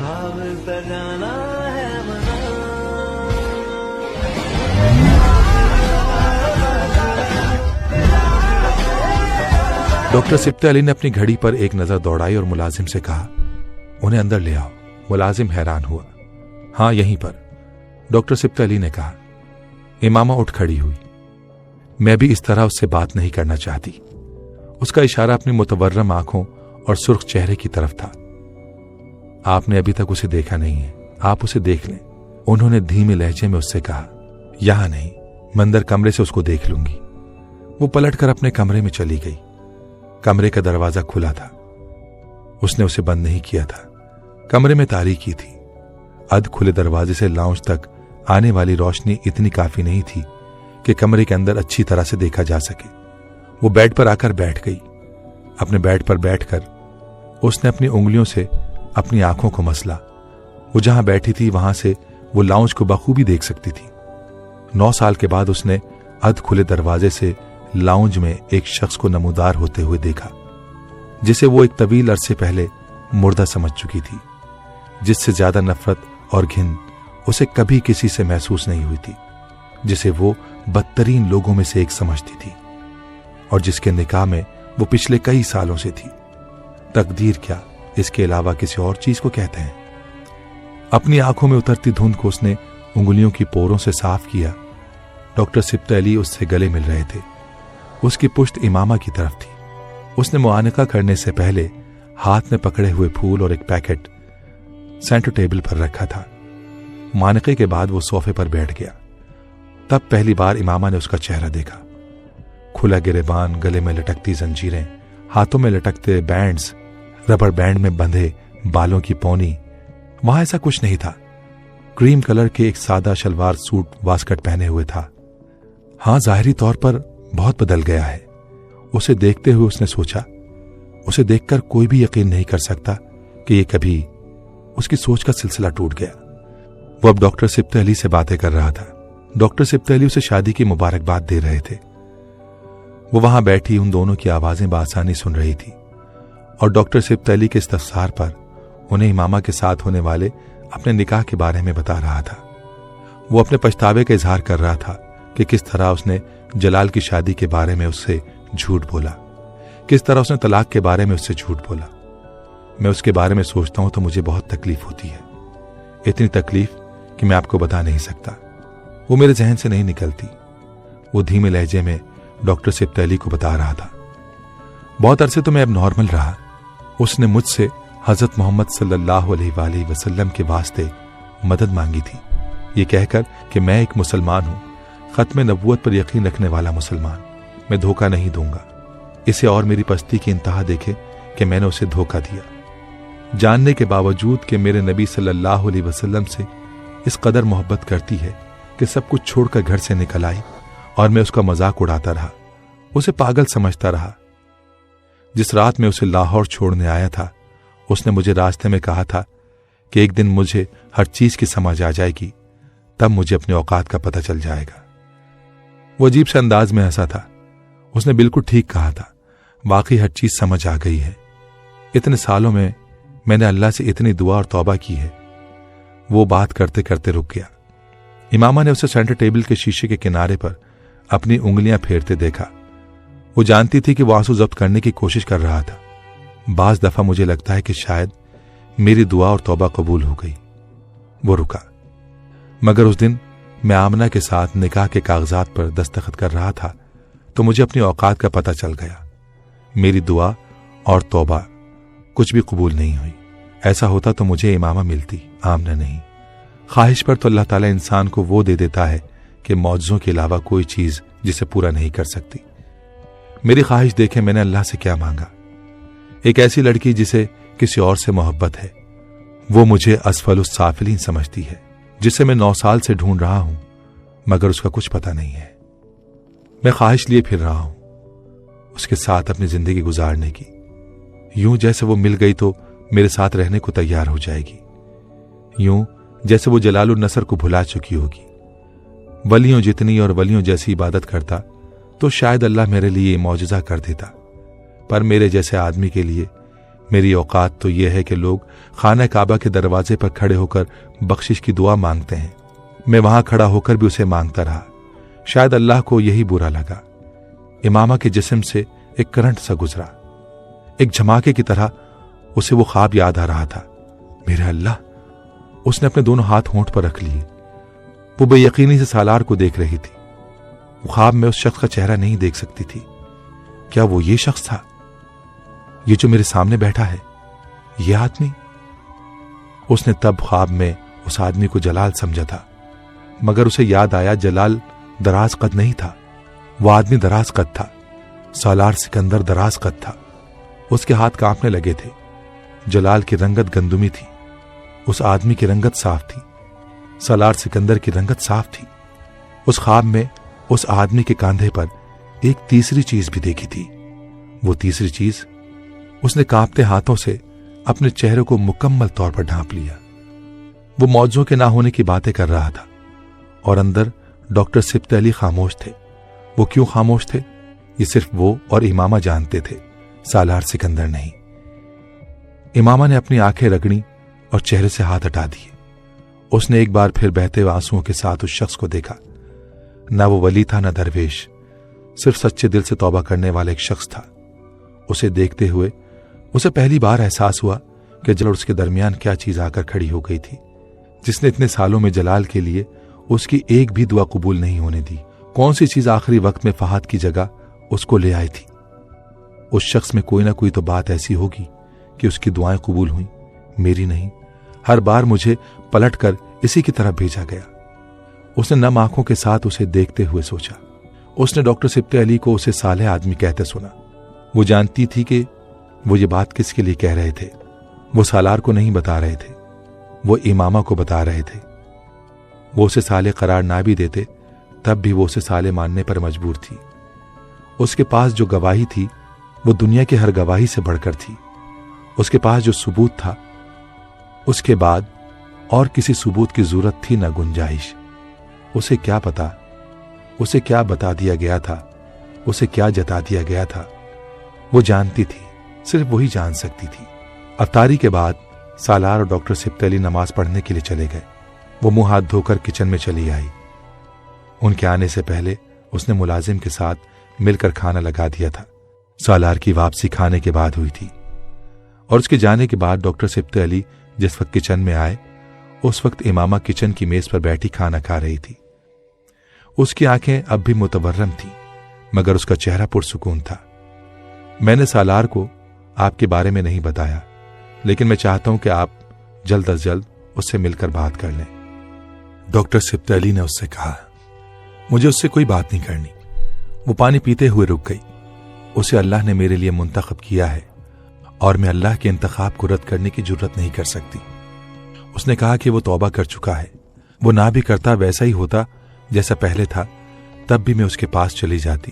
भाव सजाना है मना। डॉक्टर सिप्ते अली ने अपनी घड़ी पर एक नजर दौड़ाई और मुलाजिम से कहा, उन्हें अंदर ले आओ। मुलाजिम हैरान हुआ। हाँ, यहीं पर, डॉक्टर सिप्ते अली ने कहा। इमामा उठ खड़ी हुई। मैं भी इस तरह उससे बात नहीं करना चाहती। उसका इशारा अपनी मुतवर्रम आंखों और सुर्ख चेहरे की तरफ था। आपने अभी तक उसे देखा नहीं है, आप उसे देख लें, उन्होंने धीमे लहजे में उससे कहा। यहां नहीं, मैं अंदर कमरे से उसको देख लूंगी। वो पलटकर अपने कमरे में चली गई। कमरे का दरवाजा खुला था। उसने उसे बंद नहीं किया था। कमरे में तारीकी थी। अध खुले दरवाजे से लाउंज तक आने वाली रोशनी इतनी काफी नहीं थी कि कमरे के अंदर अच्छी तरह से देखा जा सके। वो बेड पर आकर बैठ गई। अपने बेड पर बैठकर उसने अपनी उंगलियों से अपनी आंखों को मसला। वो जहां बैठी थी वहां से वो लाउंज को बखूबी देख सकती थी। 9 साल के बाद उसने अध खुले दरवाजे से लाउंज में एक शख्स को नमूदार होते हुए देखा, जिसे वो एक तवील अरसे पहले मुर्दा समझ चुकी थी, जिससे ज्यादा नफरत और घिन उसे कभी किसी से महसूस नहीं हुई थी, जिसे वो बदतरीन लोगों में से एक समझती थी और जिसके निकाह में वो पिछले कई सालों से थी। तकदीर क्या इसके अलावा किसी और चीज को कहते हैं। अपनी आंखों में उतरती धुंध को उसने उंगलियों की पोरों से साफ किया। डॉक्टर सिप्ते अली उससे गले मिल रहे थे। उसकी पुश्त इमामा की तरफ थी। उसने मुआनका करने से पहले हाथ में पकड़े हुए फूल और एक पैकेट सेंटर टेबल पर रखा था। मुआनके के बाद वो सोफे पर बैठ गया। तब पहली बार इमामा ने उसका चेहरा देखा। खुला गिरेबान, गले में लटकती जंजीरें, हाथों में लटकते बैंड्स, रबर बैंड में बंधे बालों की पौनी। वहां ऐसा कुछ नहीं था। क्रीम कलर के एक सादा शलवार सूट वास्कट पहने हुए था। हां, जाहिरी तौर पर बहुत बदल गया है। उसे देखते हुए उसने सोचा, उसे देखकर कोई भी यकीन नहीं कर सकता कि ये कभी। उसकी सोच का सिलसिला टूट गया। वो अब डॉक्टर सिप्ते अली से बातें कर रहा था। डॉक्टर सिप्ते अली उसे शादी की मुबारकबाद दे रहे थे। वो वहां बैठी उन दोनों की आवाजें बासानी सुन रही थी और डॉक्टर सिप्ते अली के इस्तफसार पर उन्हें इमामा के साथ होने वाले अपने निकाह के बारे में बता रहा था। वो अपने पछतावे का इजहार कर रहा था कि किस तरह उसने जलाल की शादी के बारे में उससे झूठ बोला, किस तरह उसने तलाक के बारे में उससे झूठ बोला। मैं उसके बारे में सोचता हूं तो मुझे बहुत तकलीफ होती है, इतनी तकलीफ कि मैं आपको बता नहीं सकता। वो मेरे जहन से नहीं निकलती। वो धीमे लहजे में डॉक्टर सिप्ते अली को बता रहा था। बहुत अरसे तो मैं अब नॉर्मल रहा। उसने मुझसे हजरत मोहम्मद सल्लल्लाहु अलैहि वसल्लम के वास्ते मदद मांगी थी, ये कहकर कि मैं एक मुसलमान हूं, खत्म नबूवत पर यकीन रखने वाला मुसलमान। मैं धोखा नहीं दूंगा। इसे और मेरी पस्ती की इंतहा देखे कि मैंने उसे धोखा दिया, जानने के बावजूद कि मेरे नबी सल्लल्लाहु अलैहि वसल्लम से इस कदर मोहब्बत करती है कि सब कुछ छोड़कर घर से निकल आई और मैं उसका मजाक उड़ाता रहा, उसे पागल समझता रहा। जिस रात में उसे लाहौर छोड़ने आया था, उसने मुझे रास्ते में कहा था कि एक दिन मुझे हर चीज की समझ आ जाएगी, तब मुझे अपने औकात का पता चल जाएगा। वो अजीब से अंदाज में हंसा था। उसने बिल्कुल ठीक कहा था। वाकई हर चीज समझ आ गई है। इतने सालों में मैंने अल्लाह से इतनी दुआ और तौबा की है। वो बात करते करते रुक गया। इमामा ने उसे सेंटर टेबल के शीशे के किनारे पर अपनी उंगलियां फेरते देखा। वो जानती थी कि वो आंसू जब्त करने की कोशिश कर रहा था। बाज दफा मुझे लगता है कि शायद मेरी दुआ और तौबा कबूल हो गई। वो रुका। मगर उस दिन मैं आमना के साथ निकाह के कागजात पर दस्तखत कर रहा था तो मुझे अपनी औकात का पता चल गया। मेरी दुआ और तौबा कुछ भी कबूल नहीं हुई। ऐसा होता तो मुझे इमामा मिलती, आमना नहीं। ख्वाहिश पर तो अल्लाह ताला इंसान को वो दे देता है कि मौजों के अलावा कोई चीज जिसे पूरा नहीं कर सकती। मेरी ख्वाहिश देखे मैंने अल्लाह से क्या मांगा। एक ऐसी लड़की जिसे किसी और से मोहब्बत है। वो मुझे असफलुस साफिलीन समझती है, जिसे मैं 9 साल से ढूंढ रहा हूं, मगर उसका कुछ पता नहीं है। मैं ख्वाहिश लिए फिर रहा हूं उसके साथ अपनी जिंदगी गुजारने की, यूं जैसे वो मिल गई तो मेरे साथ रहने को तैयार हो जाएगी, यूं जैसे वो जलालुन नसर को भुला चुकी होगी। वलियों जितनी और वलियों जैसी इबादत करता तो शायद अल्लाह मेरे लिए मौजज़ा कर देता, पर मेरे जैसे आदमी के लिए میری اوقات تو یہ ہے کہ لوگ خانہ کعبہ کے دروازے پر کھڑے ہو کر بخشش کی دعا مانگتے ہیں، میں وہاں کھڑا ہو کر بھی اسے مانگتا رہا۔ شاید اللہ کو یہی برا لگا۔ امامہ کے جسم سے ایک کرنٹ سا گزرا، ایک جھماکے کی طرح اسے وہ خواب یاد آ رہا تھا۔ میرے اللہ! اس نے اپنے دونوں ہاتھ ہونٹ پر رکھ لیے۔ وہ بے یقینی سے سالار کو دیکھ رہی تھی۔ وہ خواب میں اس شخص کا چہرہ نہیں دیکھ سکتی تھی۔ کیا وہ یہ شخص تھا؟ یہ جو میرے سامنے بیٹھا ہے، یہ آدمی؟ اس نے تب خواب میں اس آدمی کو جلال سمجھا تھا، مگر اسے یاد آیا جلال دراز قد نہیں تھا، وہ آدمی دراز قد تھا۔ سالار سکندر دراز قد تھا۔ اس کے ہاتھ کانپنے لگے تھے۔ جلال کی رنگت گندمی تھی، اس آدمی کی رنگت صاف تھی۔ سالار سکندر کی رنگت صاف تھی۔ اس خواب میں اس آدمی کے کاندھے پر ایک تیسری چیز بھی دیکھی تھی۔ وہ تیسری چیز، اس نے کانپتے ہاتھوں سے اپنے چہرے کو مکمل طور پر ڈھانپ لیا۔ وہ موضوع کے نہ ہونے کی باتیں کر رہا تھا، اور اندر ڈاکٹر سبط علی خاموش تھے۔ وہ کیوں خاموش تھے؟ یہ صرف وہ اور امامہ جانتے تھے، سالار سکندر نہیں۔ امامہ نے اپنی آنکھیں رگڑی اور چہرے سے ہاتھ ہٹا دیے۔ اس نے ایک بار پھر بہتے ہوئے آنسوؤں کے ساتھ اس شخص کو دیکھا۔ نہ وہ ولی تھا، نہ درویش، صرف سچے دل سے توبہ کرنے والا ایک شخص تھا۔ اسے دیکھتے ہوئے اسے پہلی بار احساس ہوا کہ جلال اور اس کے درمیان کیا چیز آ کر کھڑی ہو گئی تھی، جس نے اتنے سالوں میں جلال کے لیے اس کی ایک بھی دعا قبول نہیں ہونے دی۔ کون سی چیز آخری وقت میں فہد کی جگہ اس کو لے آئی تھی؟ اس شخص میں کوئی نہ کوئی تو بات ایسی ہوگی کہ اس کی دعائیں قبول ہوئیں، میری نہیں۔ ہر بار مجھے پلٹ کر اسی کی طرف بھیجا گیا۔ اس نے نم آنکھوں کے ساتھ اسے دیکھتے ہوئے سوچا۔ اس نے ڈاکٹر سبط علی کو اسے صالح آدمی کہتے سنا۔ وہ جانتی تھی کہ وہ یہ بات کس کے لیے کہہ رہے تھے۔ وہ سالار کو نہیں بتا رہے تھے، وہ امامہ کو بتا رہے تھے۔ وہ اسے صالح قرار نہ بھی دیتے تب بھی وہ اسے صالح ماننے پر مجبور تھی۔ اس کے پاس جو گواہی تھی وہ دنیا کی ہر گواہی سے بڑھ کر تھی۔ اس کے پاس جو ثبوت تھا، اس کے بعد اور کسی ثبوت کی ضرورت تھی نہ گنجائش۔ اسے کیا پتا، اسے کیا بتا دیا گیا تھا، اسے کیا جتا دیا گیا تھا؟ وہ جانتی تھی، صرف وہی جان سکتی تھی۔ افطاری کے بعد سالار اور ڈاکٹر سبط علی نماز پڑھنے کے لیے چلے گئے۔ وہ منہ ہاتھ دھو کر کچن میں چلی آئی۔ ان کے آنے سے پہلے اس نے ملازم کے ساتھ مل کر کھانا لگا دیا تھا۔ سالار کی واپسی کھانے کے بعد ہوئی تھی، اور اس کے جانے کے بعد ڈاکٹر سبط علی جس وقت کچن میں آئے، اس وقت امامہ کچن کی میز پر بیٹھی کھانا کھا رہی تھی۔ اس کی آنکھیں اب بھی متورم تھیں، مگر اس کا چہرہ پرسکون تھا۔ میں نے سالار کو آپ کے بارے میں نہیں بتایا، لیکن میں چاہتا ہوں کہ آپ جلد از جلد اس سے مل کر بات کر لیں۔ ڈاکٹر سبط علی نے اس سے کہا، مجھے اس سے کوئی بات نہیں کرنی۔ وہ پانی پیتے ہوئے رک گئی۔ اسے اللہ نے میرے لیے منتخب کیا ہے، اور میں اللہ کے انتخاب کو رد کرنے کی جرت نہیں کر سکتی۔ اس نے کہا کہ وہ توبہ کر چکا ہے۔ وہ نہ بھی کرتا ویسا ہی ہوتا جیسا پہلے تھا، تب بھی میں اس کے پاس چلی جاتی۔